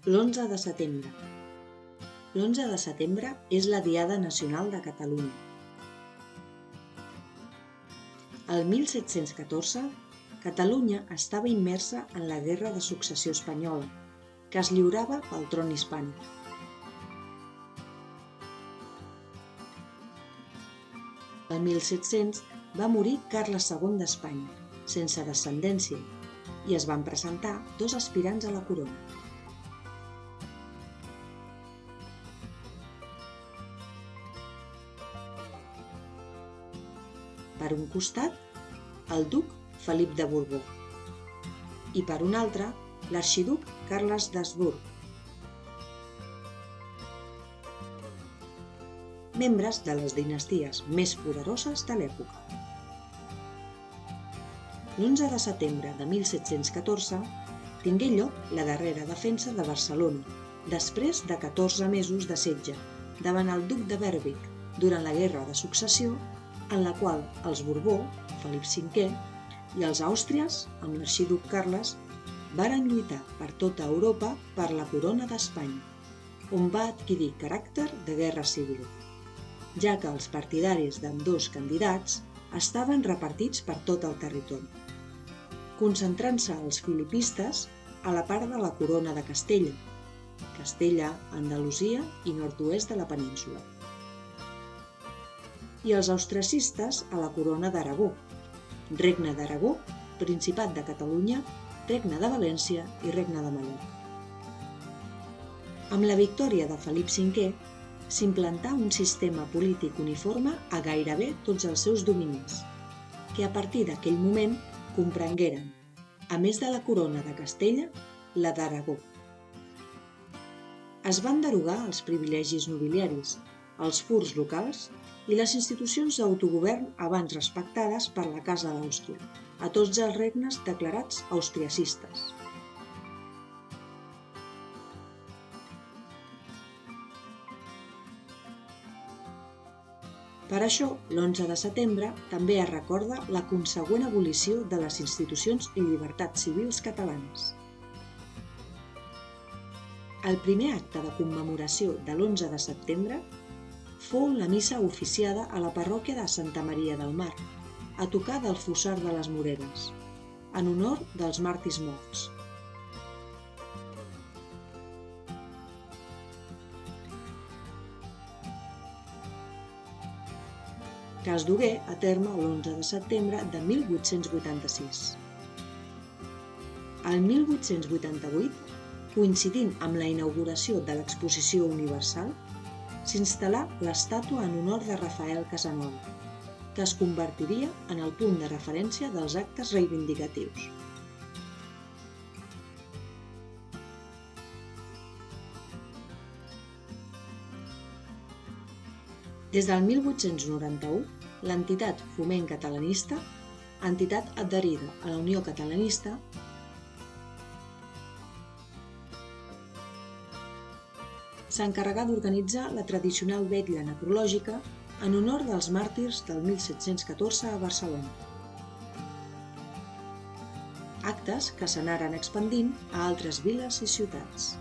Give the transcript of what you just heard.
L'11 de setembre. L'11 de setembre és la Diada Nacional de Catalunya. El 1714, Catalunya estava immersa en la Guerra de Successió Espanyola, que es lliurava pel tron hispànic. El 1700 va morir Carles II d'Espanya, sense descendència, i es van presentar dos aspirants a la corona. Per un costat, el duc Felip de Borbó i per un altre, l'arxiduc Carles d'Habsburg, membres de les dinasties més poderoses de l'època. L'11 de setembre de 1714 tingué lloc la darrera defensa de Barcelona, després de 14 mesos de setge, davant el duc de Berwick, durant la Guerra de Successió, en la qual els Borbó, Felip V, i els Àustries, amb l'arxiduc Carles, varen lluitar per tota Europa per la corona d'Espanya, on va adquirir caràcter de guerra civil, ja que els partidaris d'ambdós candidats estaven repartits per tot el territori, concentrant-se els filipistes a la part de la corona de Castella, Andalusia i nord-oest de la península, i els austriacistes a la corona d'Aragó, Regne d'Aragó, Principat de Catalunya, Regne de València i Regne de Mallorca. Amb la victòria de Felip V, s'implantà un sistema polític uniforme a gairebé tots els seus dominis, que a partir d'aquell moment comprengueren, a més de la corona de Castella, la d'Aragó. Es van derogar els privilegis nobiliaris, els furs locals i les institucions d'autogovern abans respectades per la Casa d'Àustria, a tots els regnes declarats austriacistes. Per això, l'11 de setembre també es recorda la consegüent abolició de les institucions i llibertats civils catalanes. El primer acte de commemoració de l'11 de setembre fou la missa oficiada a la parròquia de Santa Maria del Mar, a tocar del Fossar de les Moreres, en honor dels màrtirs morts. Que es dugué a terme l'11 de setembre de 1886. El 1888, coincidint amb la inauguració de l'Exposició Universal, s'instal·là l'estàtua en honor de Rafael Casanova, que es convertiria en el punt de referència dels actes reivindicatius. Des del 1891, l'entitat Foment Catalanista, entitat adherida a la Unió Catalanista, s'encarregà d'organitzar la tradicional vetlla necrològica en honor dels màrtirs del 1714 a Barcelona. Actes que s'anaren expandint a altres viles i ciutats.